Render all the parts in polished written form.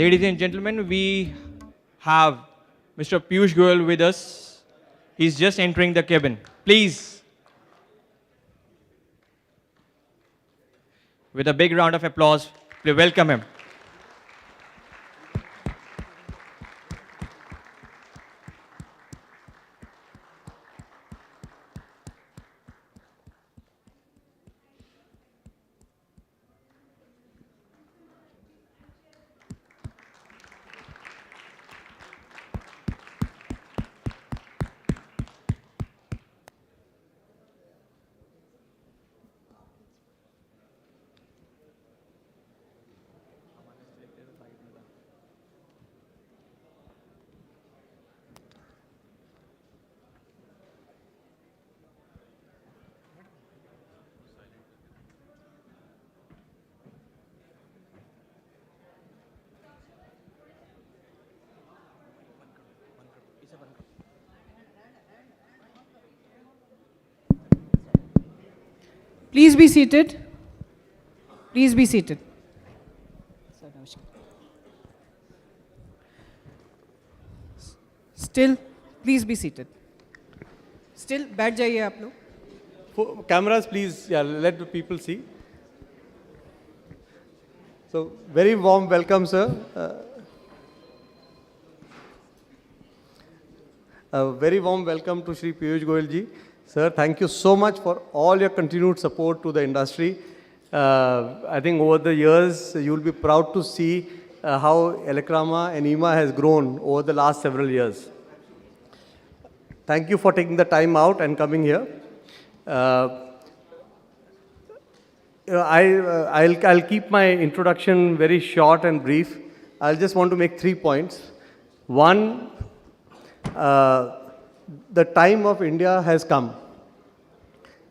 Ladies and gentlemen, we have Mr. Piyush Goyal with us. He's just entering the cabin. Please, with a big round of applause, please welcome him. Please be seated. Please be seated. Still, please be seated. Still, बैठ जाइए आप लोग. Cameras, please, yeah, let the people see. So, very warm welcome, sir. A very warm welcome to Shri Piyush Goyal ji. Sir, thank you so much for all your continued support to the industry. I think over the years, you will be proud to see how Elecrama and IMA has grown over the last several years. Thank you for taking the time out and coming here. I'll keep my introduction very short and brief. I'll just want to make 3 points. One, the time of India has come.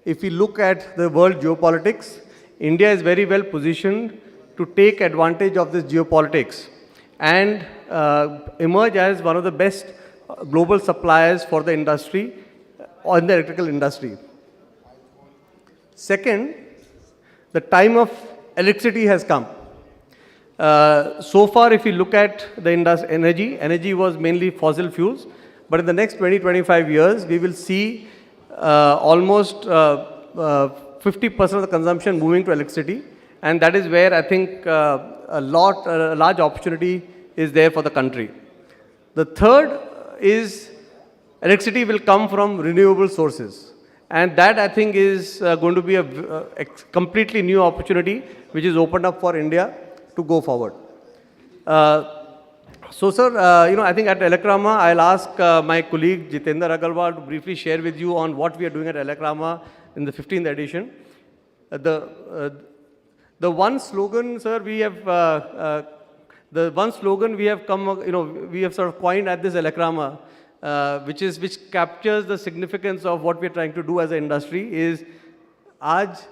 If we look at the world geopolitics, India is very well positioned to take advantage of this geopolitics and emerge as one of the best global suppliers for the industry, or in the electrical industry. Second, the time of electricity has come. So far, if you look at the energy was mainly fossil fuels, but in the next 20-25 years, we will see almost 50% of the consumption moving to electricity, and that is where I think a large opportunity is there for the country. The third is electricity will come from renewable sources, and that I think is going to be a completely new opportunity which is opened up for India to go forward. So, sir, I think at Elecrama, I'll ask my colleague Jitendra Agarwal to briefly share with you on what we are doing at Elecrama in the 15th edition. The one slogan, sir, we have we have sort of coined at this Elecrama, which captures the significance of what we are trying to do as an industry, is आज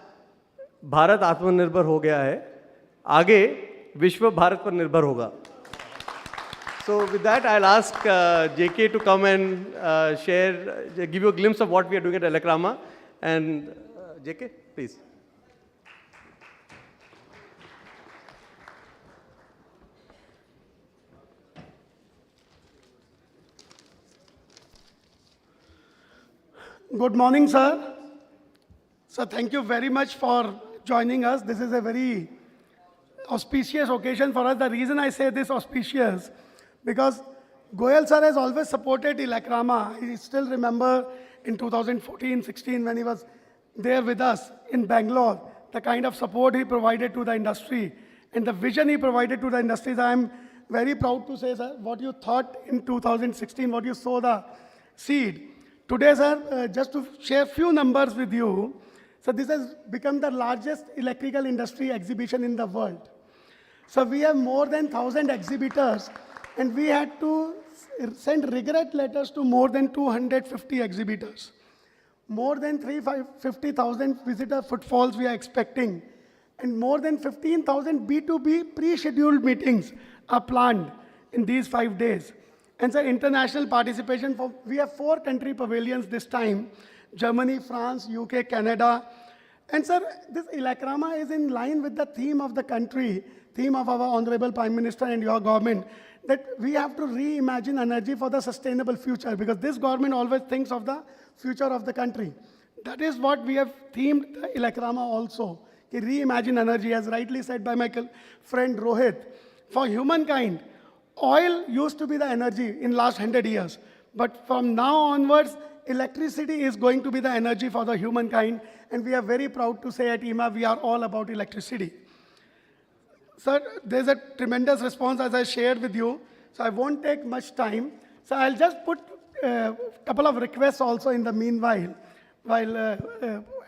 भारत आत्मनिर्भर हो गया है, आगे विश्व भारत पर निर्भर होगा. So with that, I'll ask JK to come and give you a glimpse of what we are doing at Elecrama. And JK, please. Good morning, sir. So thank you very much for joining us. This is a very auspicious occasion for us. The reason I say this auspicious, because Goyal sir has always supported Elecrama. I still remember in 2014-16 when he was there with us in Bangalore, the kind of support he provided to the industry and the vision he provided to the industries. I am very proud to say, sir, what you thought in 2016, what you saw the seed. Today, sir, just to share few numbers with you, so this has become the largest electrical industry exhibition in the world. So we have more than 1,000 exhibitors, and we had to send regret letters to more than 250 exhibitors. More than 350,000 visitor footfalls we are expecting, and more than 15,000 B2B pre-scheduled meetings are planned in these 5 days. And so international participation, we have 4 country pavilions this time: Germany, France, UK, Canada. And sir, this Elecrama is in line with the theme of the country, theme of our Honorable Prime Minister and your government, that we have to reimagine energy for the sustainable future, because this government always thinks of the future of the country. That is what we have themed the Ilakrama also, ki reimagine energy, as rightly said by my friend Rohit. For humankind, oil used to be the energy in last 100 years. But from now onwards, electricity is going to be the energy for the humankind. And we are very proud to say at IMA, we are all about electricity. Sir, there's a tremendous response as I shared with you. So I won't take much time. So I'll just put a couple of requests also in the meanwhile, while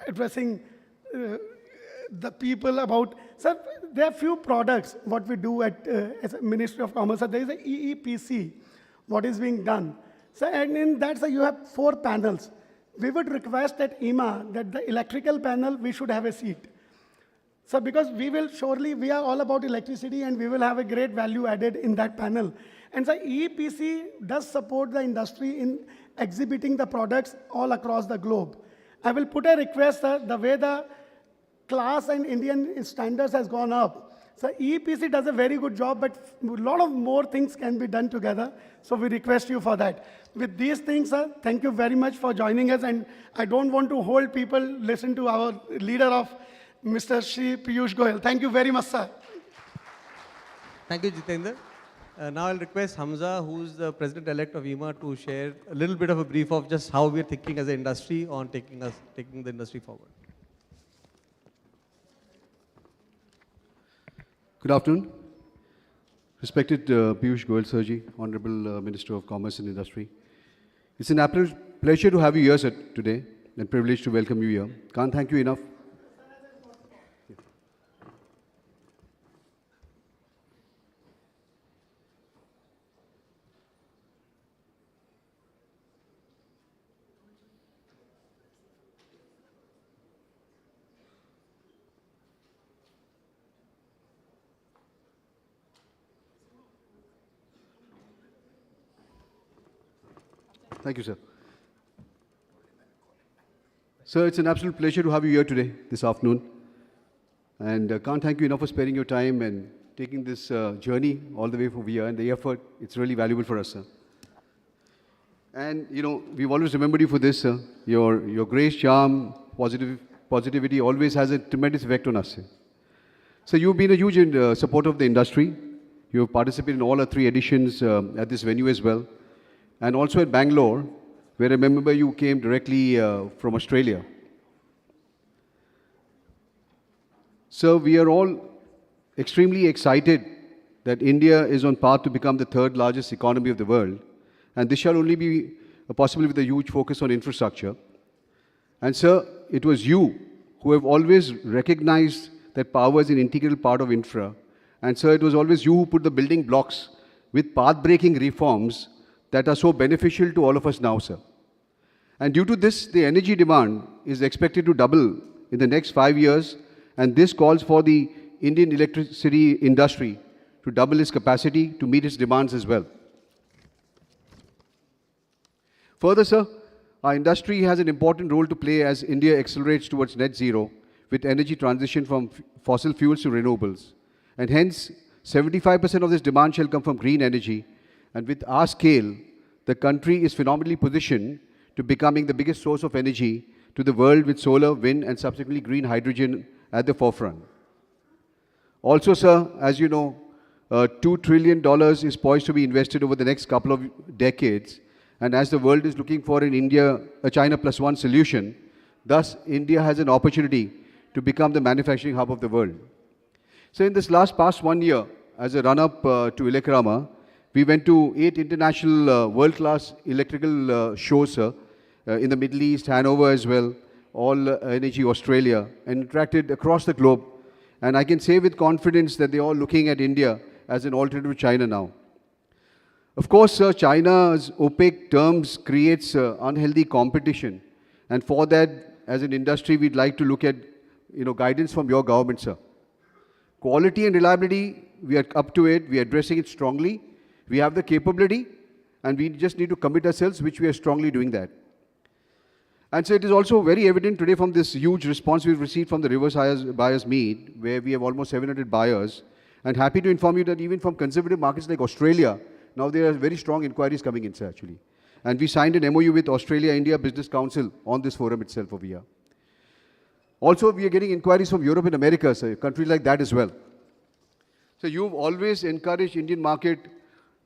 addressing the people about, sir, there are few products, what we do at as a Ministry of Commerce. So there is a EEPC, what is being done. So, and in that, sir, you have 4 panels. We would request at IMA that the electrical panel, we should have a seat. So because we will surely, we are all about electricity and we will have a great value added in that panel. And so EEPC does support the industry in exhibiting the products all across the globe. I will put a request, sir, the way the class and Indian standards has gone up. So EEPC does a very good job, but a lot of more things can be done together. So we request you for that. With these things, sir, thank you very much for joining us. And I don't want to hold people, listen to our leader of Mr. Shri Piyush Goyal. Thank you very much, sir. Thank you, Jitendra. Now I'll request Hamza, who's the president-elect of IMA, to share a little bit of a brief of just how we're thinking as an industry on taking the industry forward. Good afternoon. Respected Piyush Goyal Sirji, Honorable Minister of Commerce and Industry. It's an absolute pleasure to have you here, sir, today, and privilege to welcome you here. Can't thank you enough. Thank you, sir. Sir, it's an absolute pleasure to have you here today, this afternoon. And can't thank you enough for sparing your time and taking this journey all the way from here and the effort. It's really valuable for us, sir. And, you know, we've always remembered you for this, sir. Your grace, charm, positivity always has a tremendous effect on us, sir. So you've been a huge supporter of the industry. You have participated in all our 3 editions at this venue as well. And also at Bangalore, where I remember you came directly from Australia. So we are all extremely excited that India is on path to become the 3rd largest economy of the world. And this shall only be possible with a huge focus on infrastructure. And sir, it was you who have always recognized that power is an integral part of infra. And sir, it was always you who put the building blocks with path-breaking reforms that are so beneficial to all of us now, sir. And due to this, the energy demand is expected to double in the next 5 years, and this calls for the Indian electricity industry to double its capacity to meet its demands as well. Further, sir, our industry has an important role to play as India accelerates towards net zero with energy transition from fossil fuels to renewables. And hence, 75% of this demand shall come from green energy. And with our scale, the country is phenomenally positioned to becoming the biggest source of energy to the world with solar, wind, and subsequently green hydrogen at the forefront. Also, sir, as you know, $2 trillion is poised to be invested over the next couple of decades. And as the world is looking for a China plus one solution, thus India has an opportunity to become the manufacturing hub of the world. So in this past 1 year, as a run-up to Ilakrama, we went to 8 international world-class electrical shows, sir, in the Middle East, Hanover as well, all Energy Australia, and interacted across the globe. And I can say with confidence that they're all looking at India as an alternative to China now. Of course, sir, China's opaque terms creates unhealthy competition. And for that, as an industry, we'd like to look at guidance from your government, sir. Quality and reliability, we are up to it. We are addressing it strongly. We have the capability, and we just need to commit ourselves, which we are strongly doing that. And so it is also very evident today from this huge response we've received from the reverse buyers meet, where we have almost 700 buyers, And happy to inform you that even from conservative markets like Australia, now there are very strong inquiries coming in, sir, actually. And we signed an MOU with Australia-India Business Council on this forum itself over here. Also, we are getting inquiries from Europe and America, sir, countries like that as well. So you've always encouraged Indian market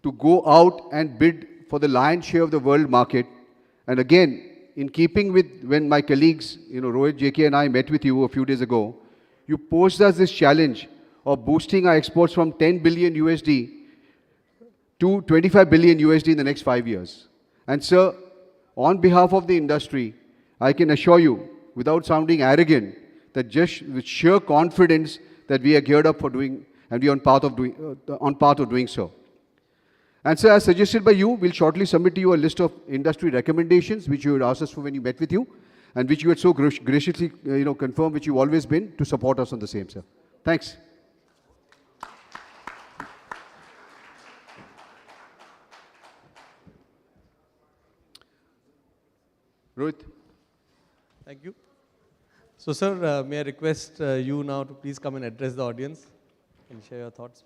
to go out and bid for the lion's share of the world market. And again, in keeping with when my colleagues, Rohit, JK and I met with you a few days ago, you posed us this challenge of boosting our exports from 10 billion USD to 25 billion USD in the next 5 years. And sir, on behalf of the industry, I can assure you, without sounding arrogant, that just with sheer confidence that we are geared up for doing, and we are on path of doing so. And sir, as suggested by you, we'll shortly submit to you a list of industry recommendations which you had asked us for when you met with you, and which you had so graciously confirmed, which you've always been, to support us on the same, sir. Thanks. Rohit. Thank you. So, sir, may I request you now to please come and address the audience and share your thoughts.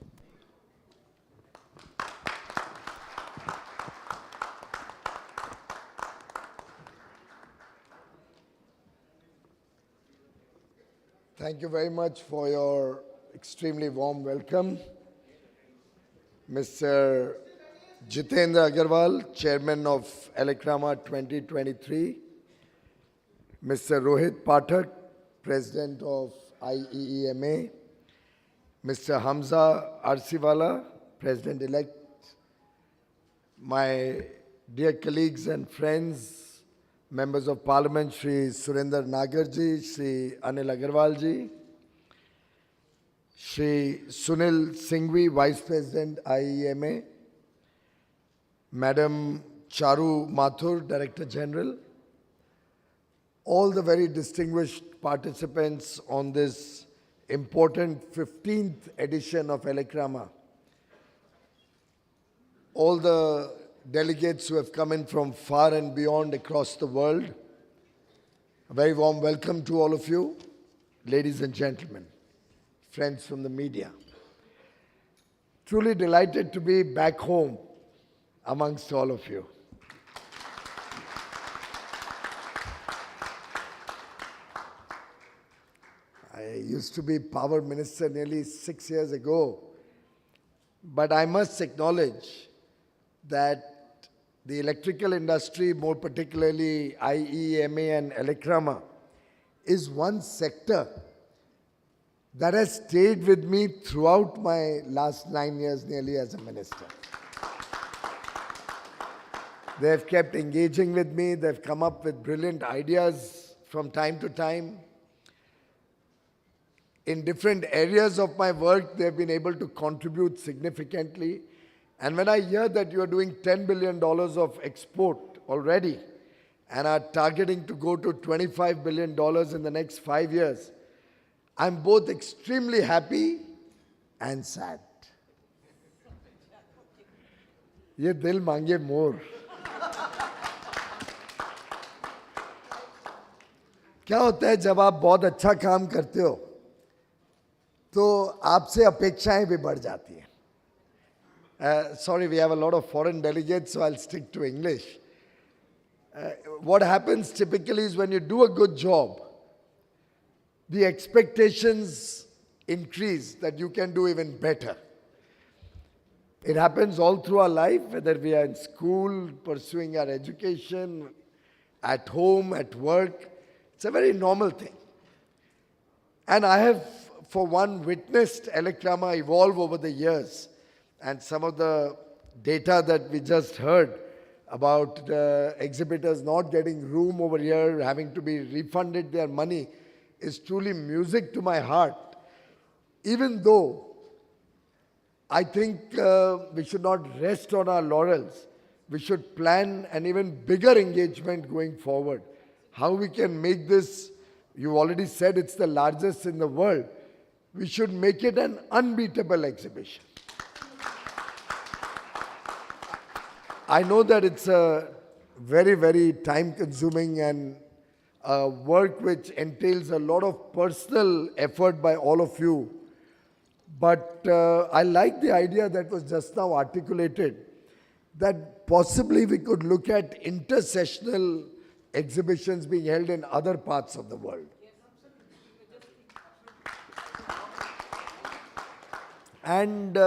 Thank you very much for your extremely warm welcome. Mr. Jitendra Agarwal, Chairman of Elecrama 2023. Mr. Rohit Pathak, President of IEEMA. Mr. Hamza Arsiwala, President-elect. My dear colleagues and friends, Members of Parliament, Shri Surinder Nagarji, Shri Anil Agarwalji, Shri Sunil Singhvi, Vice President, IEMA, Madam Charu Mathur, Director General, all the very distinguished participants on this important 15th edition of Elecrama, all the delegates who have come in from far and beyond across the world, a very warm welcome to all of you, ladies and gentlemen, friends from the media. Truly delighted to be back home amongst all of you. I used to be Power Minister nearly 6 years ago, but I must acknowledge that the electrical industry, more particularly IEMA and Elecrama, is one sector that has stayed with me throughout my last 9 years nearly as a minister. They have kept engaging with me. They've come up with brilliant ideas from time to time. In different areas of my work, they've been able to contribute significantly. And when I hear that you are doing $10 billion of export already and are targeting to go to $25 billion in the next 5 years, I'm both extremely happy and sad. Ye dil mange more. क्या होता है जब आप बहुत अच्छा काम करते हो तो आपसे अपेक्षाएं भी बढ़ जाती हैं. Sorry, we have a lot of foreign delegates, so I'll stick to English. What happens typically is when you do a good job, the expectations increase that you can do even better. It happens all through our life, whether we are in school, pursuing our education, at home, at work. It's a very normal thing. And I have, for one, witnessed Elecrama evolve over the years. And some of the data that we just heard about the exhibitors not getting room over here, having to be refunded their money, is truly music to my heart. Even though I think we should not rest on our laurels, we should plan an even bigger engagement going forward. How we can make this, you already said it's the largest in the world, we should make it an unbeatable exhibition. I know that it's a very, very time-consuming and work which entails a lot of personal effort by all of you. But I like the idea that was just now articulated, that possibly we could look at intersessional exhibitions being held in other parts of the world. And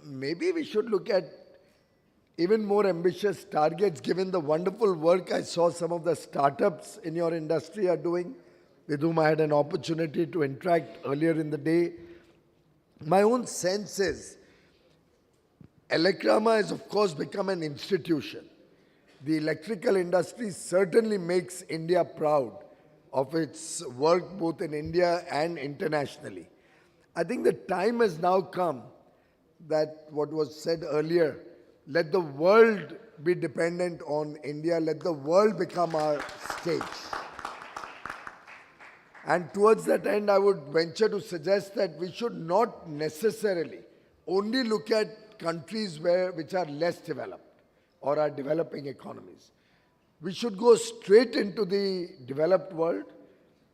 maybe we should look at even more ambitious targets, given the wonderful work I saw some of the startups in your industry are doing, with whom I had an opportunity to interact earlier in the day. My own sense is, Electrama has of course become an institution. The electrical industry certainly makes India proud of its work both in India and internationally. I think the time has now come that what was said earlier, let the world be dependent on India, let the world become our stage. And towards that end, I would venture to suggest that we should not necessarily only look at countries which are less developed or are developing economies. We should go straight into the developed world.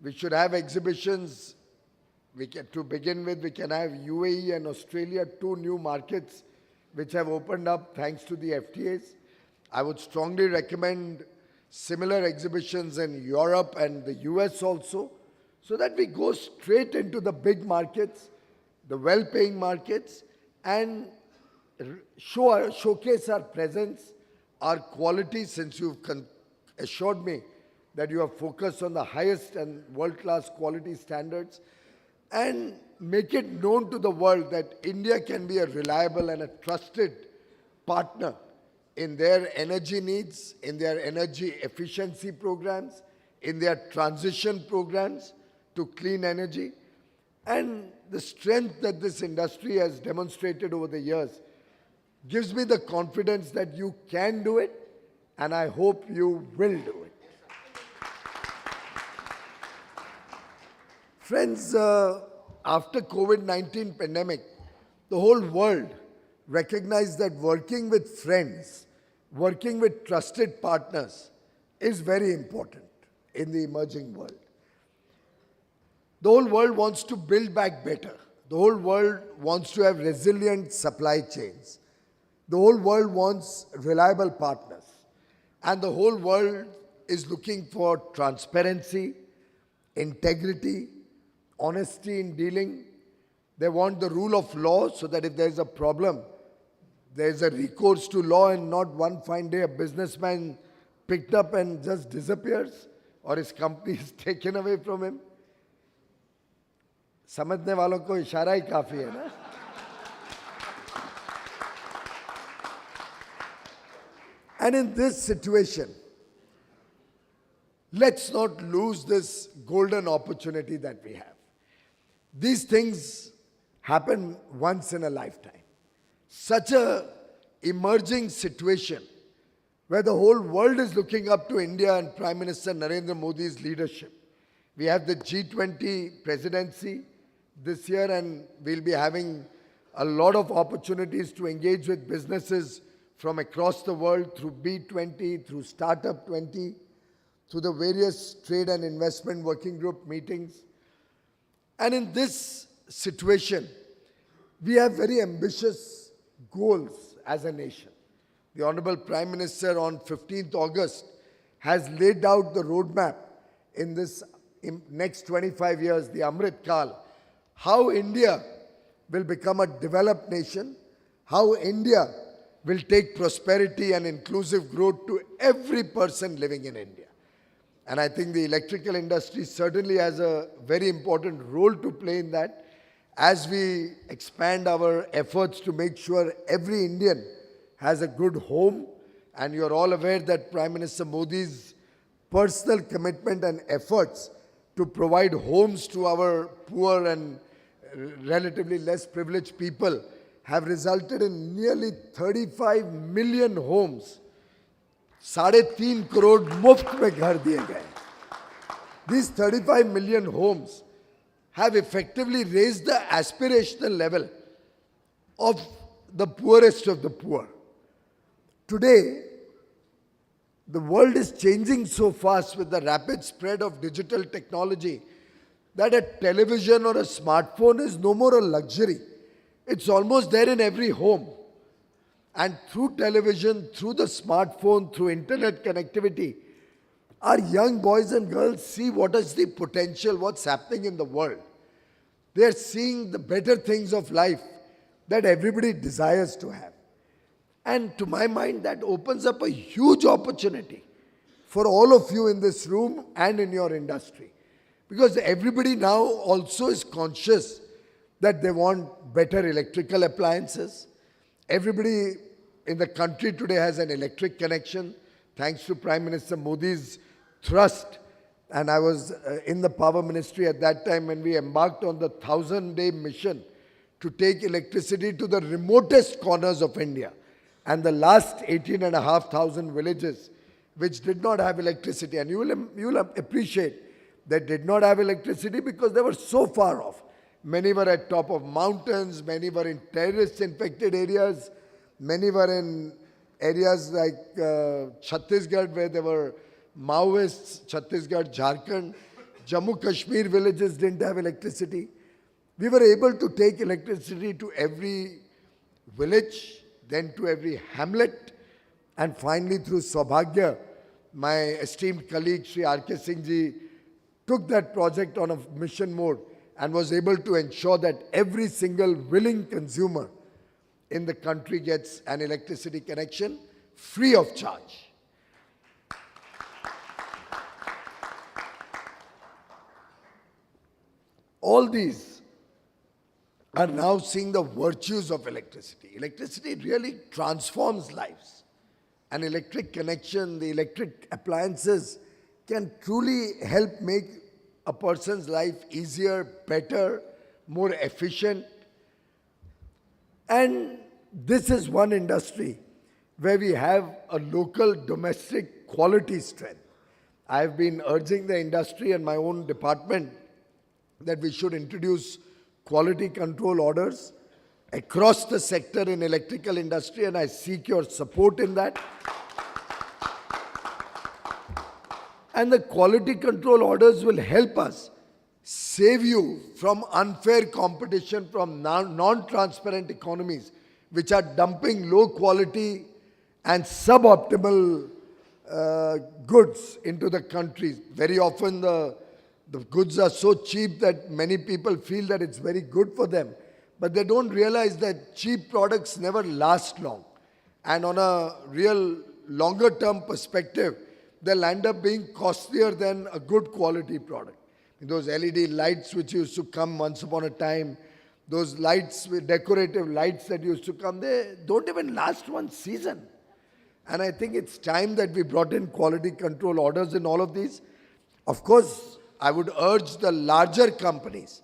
We should have exhibitions. To begin with, we can have UAE and Australia, 2 new markets which have opened up thanks to the FTAs. I would strongly recommend similar exhibitions in Europe and the US also, so that we go straight into the big markets, the well-paying markets, and showcase our presence, our quality, since you've assured me that you are focused on the highest and world-class quality standards, and make it known to the world that India can be a reliable and a trusted partner in their energy needs, in their energy efficiency programs, in their transition programs to clean energy. And the strength that this industry has demonstrated over the years gives me the confidence that you can do it, and I hope you will do it. Friends, after COVID-19 pandemic, the whole world recognized that working with friends, working with trusted partners is very important in the emerging world. The whole world wants to build back better. The whole world wants to have resilient supply chains. The whole world wants reliable partners. And the whole world is looking for transparency, integrity, honesty in dealing. They want the rule of law so that if there's a problem, there's a recourse to law and not one fine day a businessman picked up and just disappears or his company is taken away from him. समझने वालों को इशारा ही काफी है ना? And in this situation, let's not lose this golden opportunity that we have. These things happen once in a lifetime. Such a emerging situation where the whole world is looking up to India and Prime Minister Narendra Modi's leadership. We have the G20 presidency this year, and we'll be having a lot of opportunities to engage with businesses from across the world through B20, through Startup 20, through the various trade and investment working group meetings. And in this situation, we have very ambitious goals as a nation. The Honorable Prime Minister on 15th August has laid out the roadmap in this next 25 years, the Amrit Kal, how India will become a developed nation, how India will take prosperity and inclusive growth to every person living in India. And I think the electrical industry certainly has a very important role to play in that, as we expand our efforts to make sure every Indian has a good home. And you're all aware that Prime Minister Modi's personal commitment and efforts to provide homes to our poor and relatively less privileged people have resulted in nearly 35 million homes. 3.5 crore muft mein ghar diye gaye. These 35 million homes have effectively raised the aspirational level of the poorest of the poor. Today, the world is changing so fast with the rapid spread of digital technology. that a television or a smartphone is no more a luxury. It's almost there in every home. And through television, through the smartphone, through internet connectivity, our young boys and girls see what is the potential, what's happening in the world. They are seeing the better things of life that everybody desires to have. And to my mind, that opens up a huge opportunity for all of you in this room and in your industry. Because everybody now also is conscious that they want better electrical appliances. Everybody in the country today has an electric connection, thanks to Prime Minister Modi's thrust. And I was in the power ministry at that time when we embarked on the 1,000-day mission to take electricity to the remotest corners of India. And the last 18,500 villages which did not have electricity. And you will appreciate they did not have electricity because they were so far off. Many were at top of mountains, many were in terrorist-infected areas, many were in areas like Chhattisgarh where there were Maoists, Chhattisgarh, Jharkhand, Jammu Kashmir villages didn't have electricity. We were able to take electricity to every village, then to every hamlet, and finally through Saubhagya, my esteemed colleague Shri R.K. Singh ji took that project on a mission mode and was able to ensure that every single willing consumer in the country gets an electricity connection free of charge. All these are now seeing the virtues of electricity. Electricity really transforms lives. An electric connection, the electric appliances can truly help make a person's life easier, better, more efficient. And this is one industry where we have a local domestic quality strength. I've been urging the industry and my own department that we should introduce quality control orders across the sector in electrical industry, and I seek your support in that. And the quality control orders will help us save you from unfair competition from non-transparent economies which are dumping low quality and suboptimal goods into the country. Very often the goods are so cheap that many people feel that it's very good for them. But they don't realize that cheap products never last long. And on a real longer term perspective, they'll end up being costlier than a good quality product. Those LED lights which used to come once upon a time, those lights, decorative lights that used to come, they don't even last one season. And I think it's time that we brought in quality control orders in all of these. Of course, I would urge the larger companies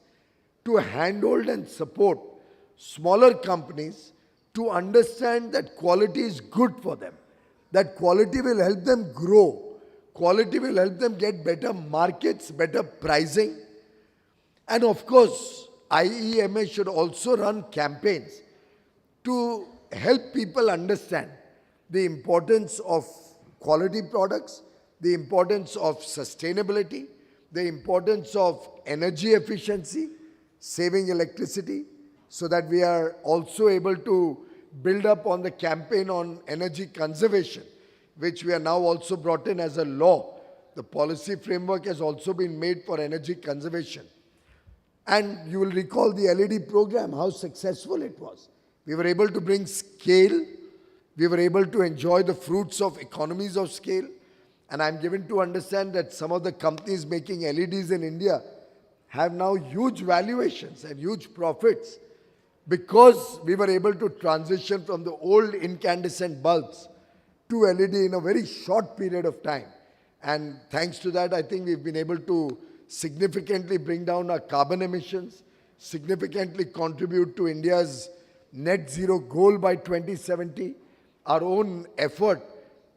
to handhold and support smaller companies to understand that quality is good for them, that quality will help them grow, quality will help them get better markets, better pricing. And of course, IEMA should also run campaigns to help people understand the importance of quality products, the importance of sustainability, the importance of energy efficiency, saving electricity, so that we are also able to build up on the campaign on energy conservation, which we are now also brought in as a law. The policy framework has also been made for energy conservation. And you will recall the LED program, how successful it was. We were able to bring scale. We were able to enjoy the fruits of economies of scale. And I'm given to understand that some of the companies making LEDs in India have now huge valuations and huge profits because we were able to transition from the old incandescent bulbs to LED in a very short period of time. And thanks to that, I think we've been able to significantly bring down our carbon emissions, significantly contribute to India's net zero goal by 2070, our own effort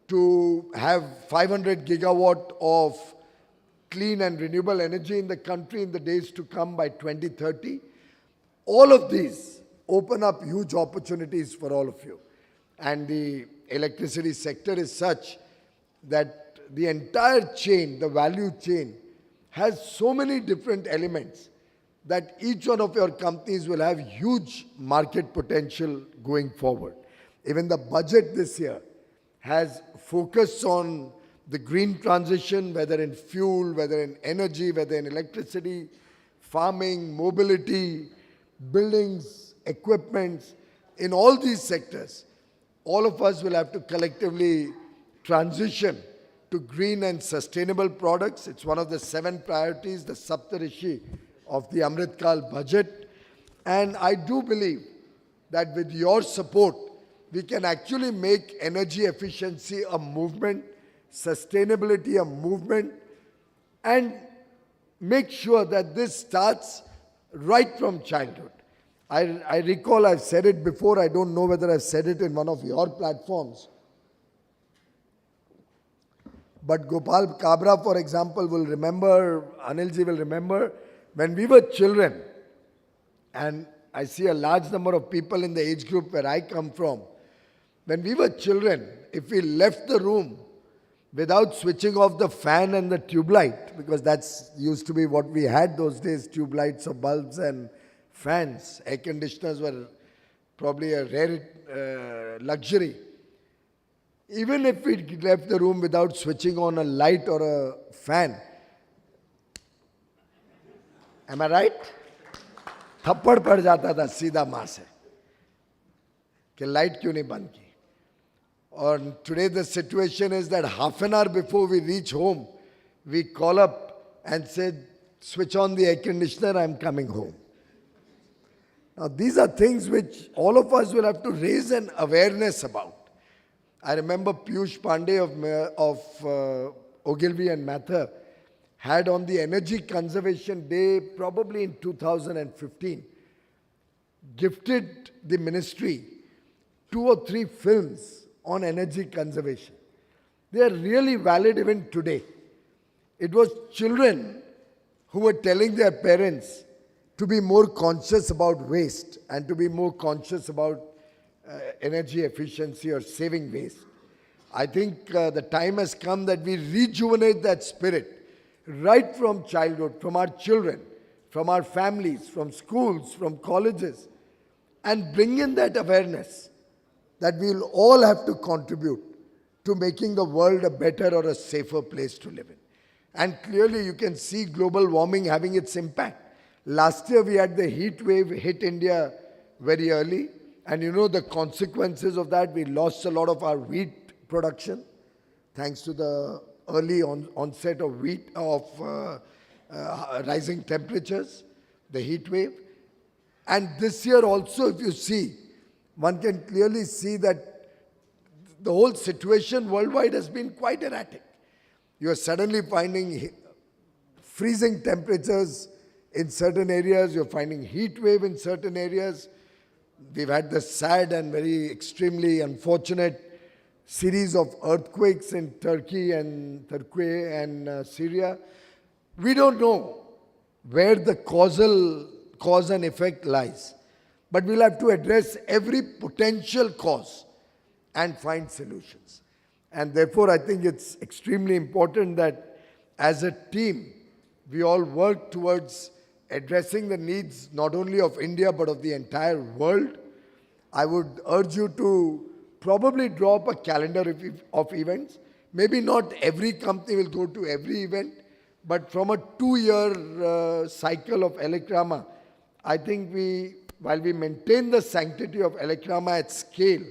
to have 500 gigawatt of clean and renewable energy in the country in the days to come by 2030. All of these open up huge opportunities for all of you. And the electricity sector is such that the entire chain, the value chain, has so many different elements that each one of your companies will have huge market potential going forward. Even the budget this year has focused on the green transition, whether in fuel, whether in energy, whether in electricity, farming, mobility, buildings, equipments. In all these sectors, all of us will have to collectively transition to green and sustainable products. It's one of the 7 priorities, the Saptarishi of the Amritkal budget. And I do believe that with your support, we can actually make energy efficiency a movement, sustainability a movement, and make sure that this starts right from childhood. I recall I've said it before, I don't know whether I've said it in one of your platforms. But Gopal Kabra, for example, will remember, Anilji will remember, when we were children, and I see a large number of people in the age group where I come from, when we were children, if we left the room without switching off the fan and the tube light, because that's used to be what we had those days, tube lights or bulbs and fans. Air conditioners were probably a rare luxury. Even if we left the room without switching on a light or a fan, am I right? थप्पड़ पड़ जाता था सीधा माँ से कि light क्यों नहीं बंद की. Or today the situation is that half an hour before we reach home, we call up and say, switch on the air conditioner, I'm coming home. Now these are things which all of us will have to raise an awareness about. I remember Piyush Pandey of Ogilvy and Mather had on the Energy Conservation Day, probably in 2015, gifted the ministry 2 or 3 films on energy conservation. They are really valid even today. It was children who were telling their parents to be more conscious about waste and to be more conscious about energy efficiency or saving waste. I think the time has come that we rejuvenate that spirit right from childhood, from our children, from our families, from schools, from colleges, and bring in that awareness that we'll all have to contribute to making the world a better or a safer place to live in. And clearly you can see global warming having its impact. Last year we had the heat wave hit India very early, and you know the consequences of that. We lost a lot of our wheat production thanks to the early onset of rising temperatures, the heat wave. And this year also, if you see, one can clearly see that the whole situation worldwide has been quite erratic. You are suddenly finding freezing temperatures in certain areas, you're finding heat wave in certain areas. We've had the sad and very extremely unfortunate series of earthquakes in Turkey and Syria. We don't know where the cause and effect lies. But we'll have to address every potential cause and find solutions. And therefore, I think it's extremely important that as a team, we all work towards addressing the needs not only of India but of the entire world. I would urge you to probably draw up a calendar of events. Maybe not every company will go to every event, but from a 2-year cycle of Elecrama, I think while we maintain the sanctity of Elecrama at scale,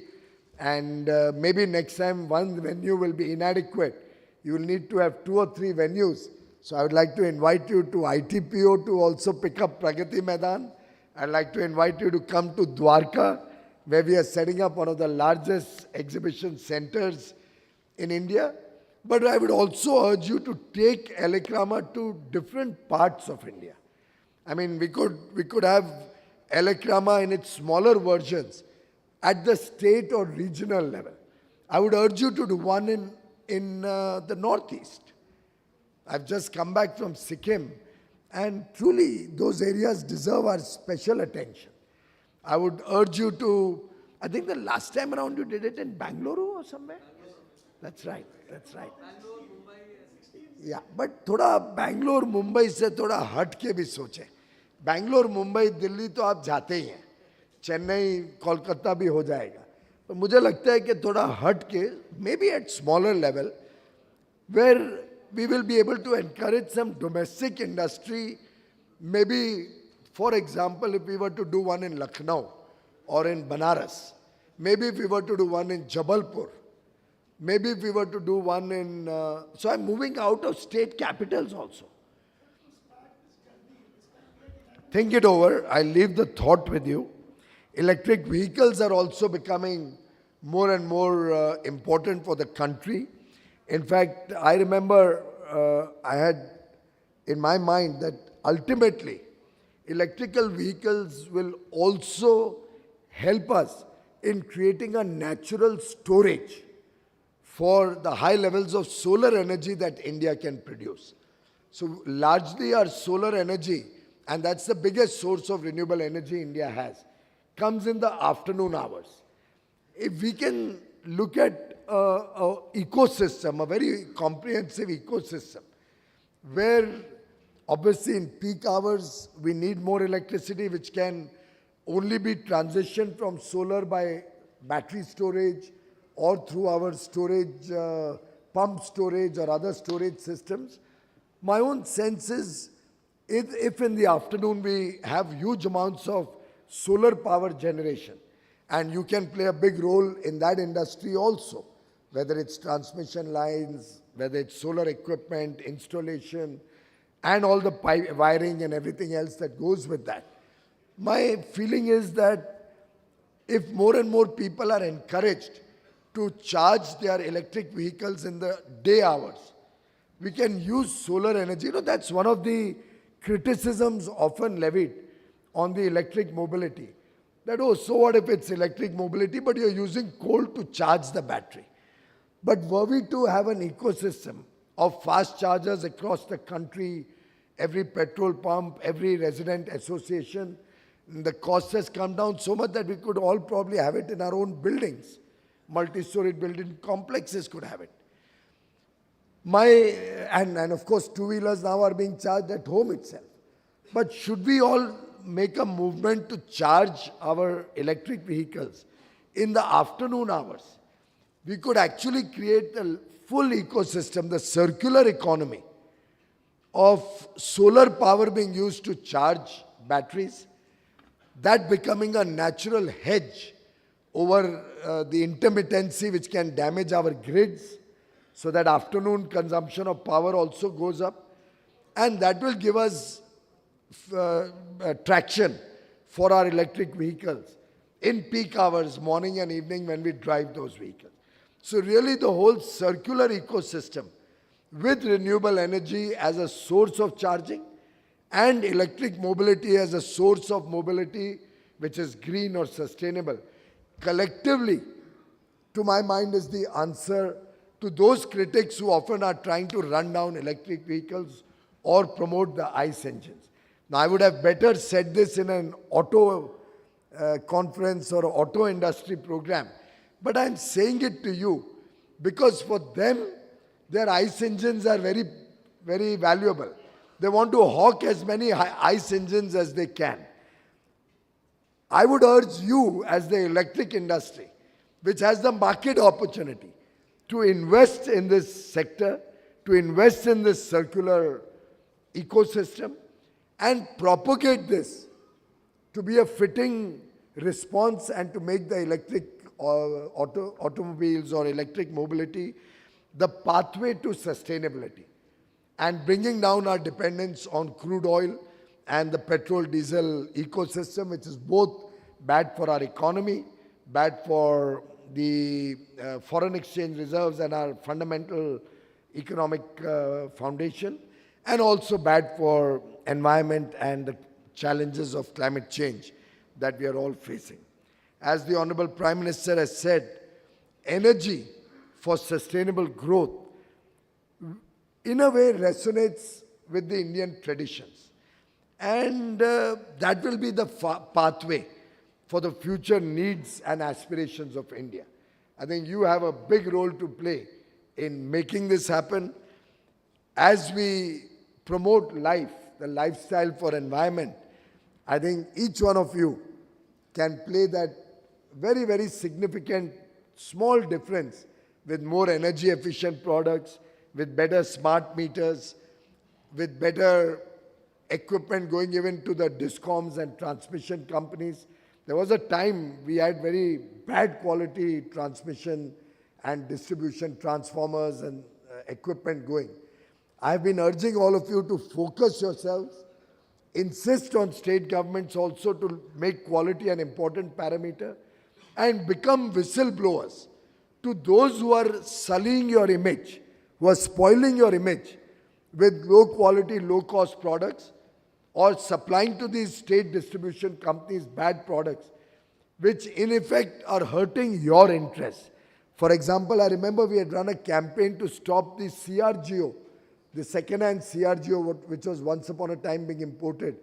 and maybe next time one venue will be inadequate, you will need to have 2 or 3 venues. So I would like to invite you to ITPO to also pick up Pragati Maidan. I'd like to invite you to come to Dwarka, where we are setting up one of the largest exhibition centers in India. But I would also urge you to take Elecrama to different parts of India. I mean, we could have Elecrama in its smaller versions at the state or regional level. I would urge you to do one in the Northeast. I've just come back from Sikkim, and truly those areas deserve our special attention. I would urge you to, I think the last time around you did it in Bangalore or somewhere? That's right, that's right. या but थोड़ा बैंगलोर मुंबई से थोड़ा हट के भी सोचें. बैंगलोर मुंबई दिल्ली तो आप जाते ही हैं, चेन्नई कोलकाता भी हो जाएगा. तो मुझे लगता है कि थोड़ा हट के, maybe at smaller level, where we will be able to encourage some domestic industry. Maybe, for example, if we were to do one in Lucknow or in Banaras, maybe if we were to do one in Jabalpur, maybe if we were to do one in, so I'm moving out of state capitals also. Think it over. I'll leave the thought with you. Electric vehicles are also becoming more and more important for the country. In fact, I remember I had in my mind that ultimately electrical vehicles will also help us in creating a natural storage for the high levels of solar energy that India can produce. So largely our solar energy, and that's the biggest source of renewable energy India has, comes in the afternoon hours. If we can look at a ecosystem, a very comprehensive ecosystem, where obviously in peak hours we need more electricity, which can only be transitioned from solar by battery storage or through our storage, pump storage or other storage systems. My own sense is if in the afternoon we have huge amounts of solar power generation, and you can play a big role in that industry also, whether it's transmission lines, whether it's solar equipment, installation, and all the wiring and everything else that goes with that. My feeling is that if more and more people are encouraged to charge their electric vehicles in the day hours, we can use solar energy. You know, that's one of the criticisms often levied on the electric mobility. That, oh, so what if it's electric mobility, but you're using coal to charge the battery. But were we to have an ecosystem of fast chargers across the country, every petrol pump, every resident association, the cost has come down so much that we could all probably have it in our own buildings. Multi-storied building complexes could have it. And of course, two-wheelers now are being charged at home itself. But should we all make a movement to charge our electric vehicles in the afternoon hours? We could actually create the full ecosystem, the circular economy of solar power being used to charge batteries, that becoming a natural hedge over the intermittency which can damage our grids, so that afternoon consumption of power also goes up, and that will give us traction for our electric vehicles in peak hours, morning and evening when we drive those vehicles. So really the whole circular ecosystem with renewable energy as a source of charging and electric mobility as a source of mobility which is green or sustainable, collectively, to my mind, is the answer to those critics who often are trying to run down electric vehicles or promote the ICE engines. Now, I would have better said this in an auto conference or auto industry program, but I'm saying it to you because for them, their ICE engines are very, very valuable. They want to hawk as many ICE engines as they can. I would urge you as the electric industry, which has the market opportunity, to invest in this sector, to invest in this circular ecosystem and propagate this to be a fitting response and to make the electric automobiles or electric mobility the pathway to sustainability and bringing down our dependence on crude oil and the petrol diesel ecosystem, which is both bad for our economy, bad for the foreign exchange reserves and our fundamental economic foundation, and also bad for environment and the challenges of climate change that we are all facing. As the Honorable Prime Minister has said, energy for sustainable growth in a way resonates with the Indian traditions. And that will be the pathway for the future needs and aspirations of India. I think you have a big role to play in making this happen. as we promote life, the lifestyle for environment, I think each one of you can play that very, very significant small difference with more energy efficient products, with better smart meters, with better equipment going even to the discoms and transmission companies. There was a time we had very bad quality transmission and distribution transformers and equipment going. I've been urging all of you to focus yourselves, insist on state governments also to make quality an important parameter, and become whistleblowers to those who are sullying your image, who are spoiling your image with low quality, low cost products, or supplying to these state distribution companies bad products, which in effect are hurting your interests. For example, I remember we had run a campaign to stop the CRGO, the second-hand CRGO, which was once upon a time being imported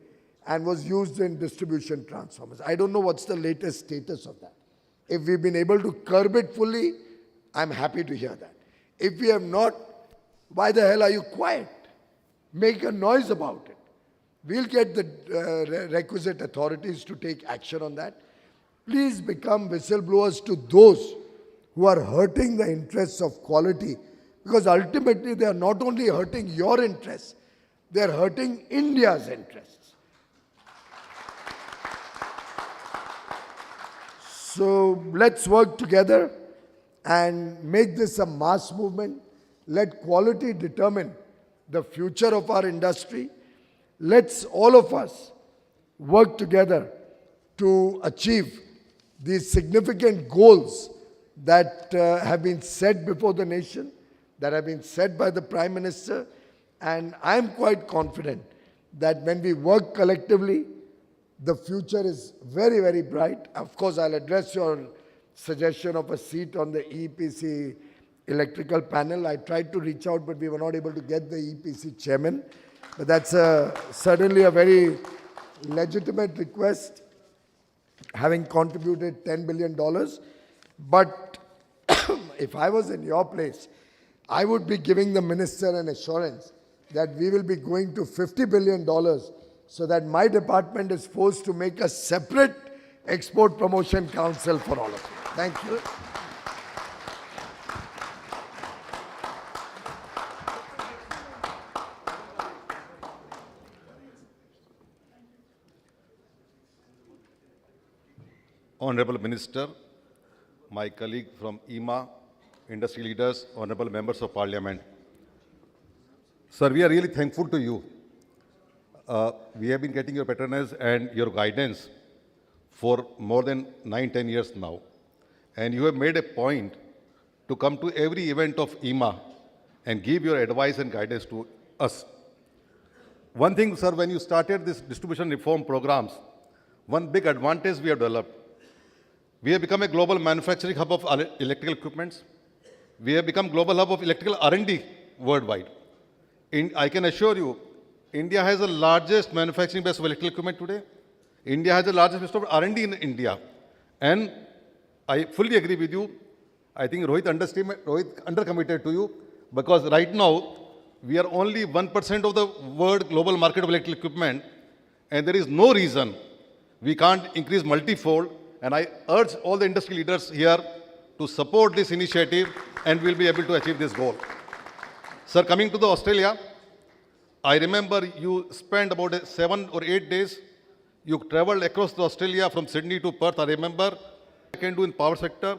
and was used in distribution transformers. I don't know what's the latest status of that. If we've been able to curb it fully, I'm happy to hear that. If we have not, why the hell are you quiet? Make a noise about it. We'll get the requisite authorities to take action on that. Please become whistleblowers to those who are hurting the interests of quality, because ultimately they are not only hurting your interests, they are hurting India's interests. So let's work together and make this a mass movement. Let quality determine the future of our industry. Let's all of us work together to achieve these significant goals that have been set before the nation, that have been set by the Prime Minister. And I'm quite confident that when we work collectively, the future is very, very bright. Of course, I'll address your suggestion of a seat on the EPC electrical panel. I tried to reach out, but we were not able to get the EPC chairman. But that's certainly a very legitimate request, having contributed $10 billion. But if I was in your place, I would be giving the minister an assurance that we will be going to $50 billion so that my department is forced to make a separate export promotion council for all of you. Thank you. Honorable Minister, my colleague from IMA, industry leaders, honorable members of parliament. Sir, we are really thankful to you. We have been getting your patronage and your guidance for more than 9-10 years now. And you have made a point to come to every event of IMA and give your advice and guidance to us. One thing, sir, when you started this distribution reform programs, one big advantage we have developed. We have become a global manufacturing hub of electrical equipments. We have become global hub of electrical R&D worldwide. I can assure you, India has the largest manufacturing base of electrical equipment today. India has the largest base of R&D in India. And I fully agree with you. I think Rohit undercommitted to you, because right now, we are only 1% of the world global market of electrical equipment, and there is no reason we can't increase multifold. And I urge all the industry leaders here to support this initiative, and we'll be able to achieve this goal. Sir, coming to the Australia, I remember you spent about 7 or 8 days. You traveled across the Australia from Sydney to Perth. I remember I can do in power sector,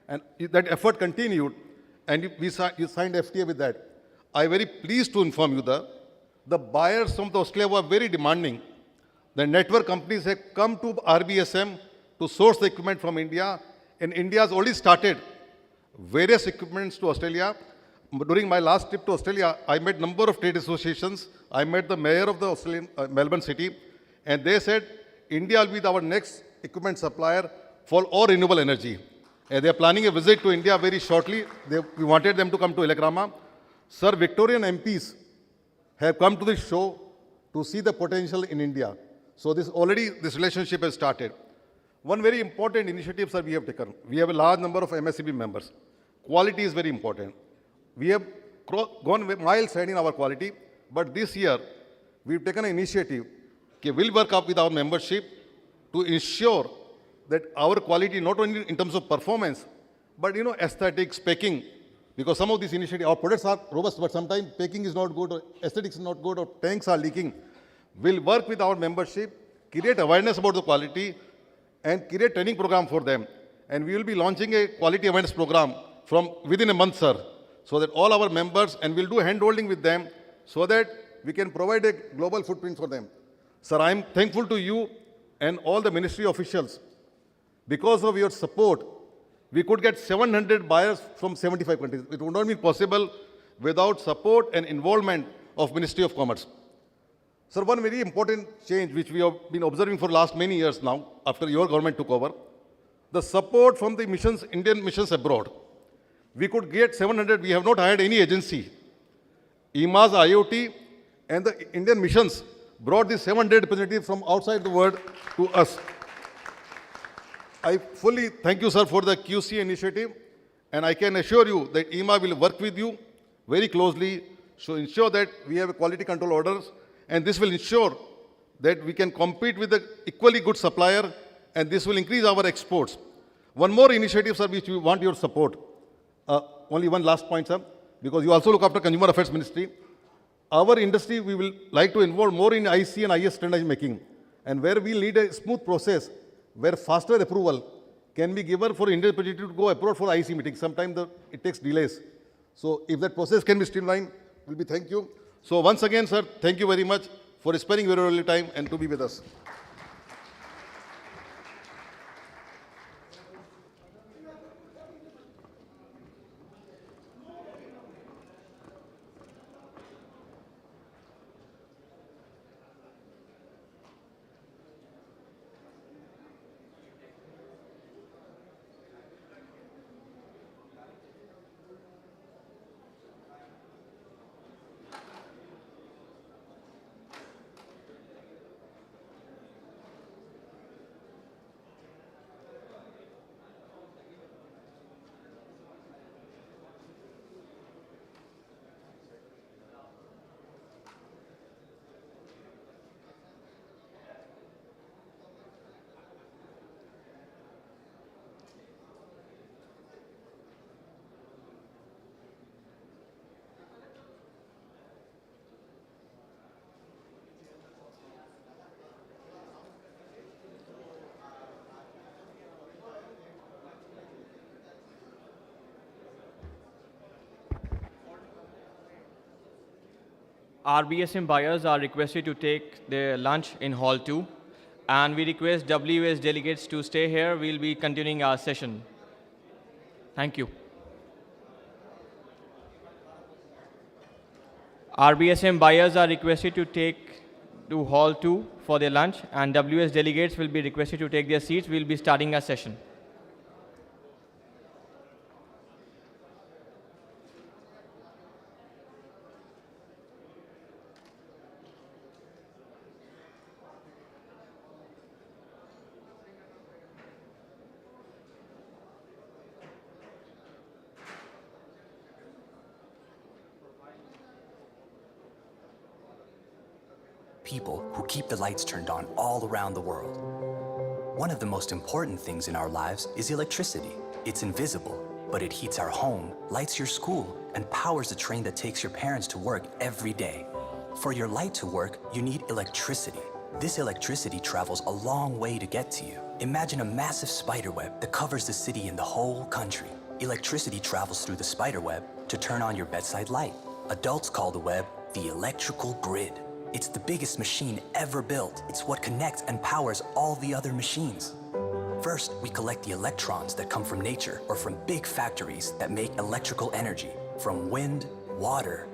and that effort continued, and you signed FTA with that. I'm very pleased to inform you that the buyers from the Australia were very demanding. The network companies have come to RBSM to source the equipment from India, and India has already started various equipments to Australia. During my last trip to Australia, I met a number of trade associations. I met the mayor of the Australian Melbourne city, and they said India will be our next equipment supplier for all renewable energy. And they are planning a visit to India very shortly. We wanted them to come to Ilakrama. Sir, Victorian MPs have come to this show to see the potential in India. So this relationship has started. One very important initiative, sir, we have taken. We have a large number of MSCB members. Quality is very important. We have gone miles ahead in our quality. But this year, we've taken an initiative. Okay, we'll work up with our membership to ensure that our quality, not only in terms of performance, but aesthetics, packing. Because some of these initiatives, our products are robust, but sometimes packing is not good, or aesthetics is not good, or tanks are leaking. We'll work with our membership, create awareness about the quality, and create training program for them. And we will be launching a quality awareness program from within a month, sir, so that all our members, and we'll do hand-holding with them, so that we can provide a global footprint for them. Sir, I'm thankful to you and all the ministry officials. Because of your support, we could get 700 buyers from 75 countries. It would not be possible without support and involvement of Ministry of Commerce. Sir, one very important change which we have been observing for the last many years now, after your government took over, the support from the missions, Indian missions abroad. We could get 700, we have not hired any agency. IMA's IoT and the Indian missions brought these 700 representatives from outside the world to us. I fully thank you, sir, for the QC initiative, and I can assure you that IMA will work with you very closely to ensure that we have quality control orders, and this will ensure that we can compete with the equally good supplier, and this will increase our exports. One more initiative, sir, which we want your support. Only one last point, sir, because you also look after Consumer Affairs Ministry. Our industry, we will like to involve more in IC and IS standardized making, and where we need a smooth process, where faster approval can be given for Indian representative to go abroad for IC meetings. Sometimes it takes delays. So if that process can be streamlined, we'll be thank you. So once again, sir, thank you very much for sparing your valuable time and to be with us. RBSM buyers are requested to take their lunch in Hall 2, and we request WS delegates to stay here. We'll be continuing our session. Thank you. RBSM buyers are requested to take to Hall 2 for their lunch, and WS delegates will be requested to take their seats. We'll be starting our session. People who keep the lights turned on all around the world. One of the most important things in our lives is electricity. It's invisible, but it heats our home, lights your school, and powers the train that takes your parents to work every day. For your light to work, you need electricity. This electricity travels a long way to get to you. Imagine a massive spider web that covers the city and the whole country. Electricity travels through the spider web to turn on your bedside light. Adults call the web the electrical grid. It's the biggest machine ever built. It's what connects and powers all the other machines. First, we collect the electrons that come from nature or from big factories that make electrical energy, from wind, water,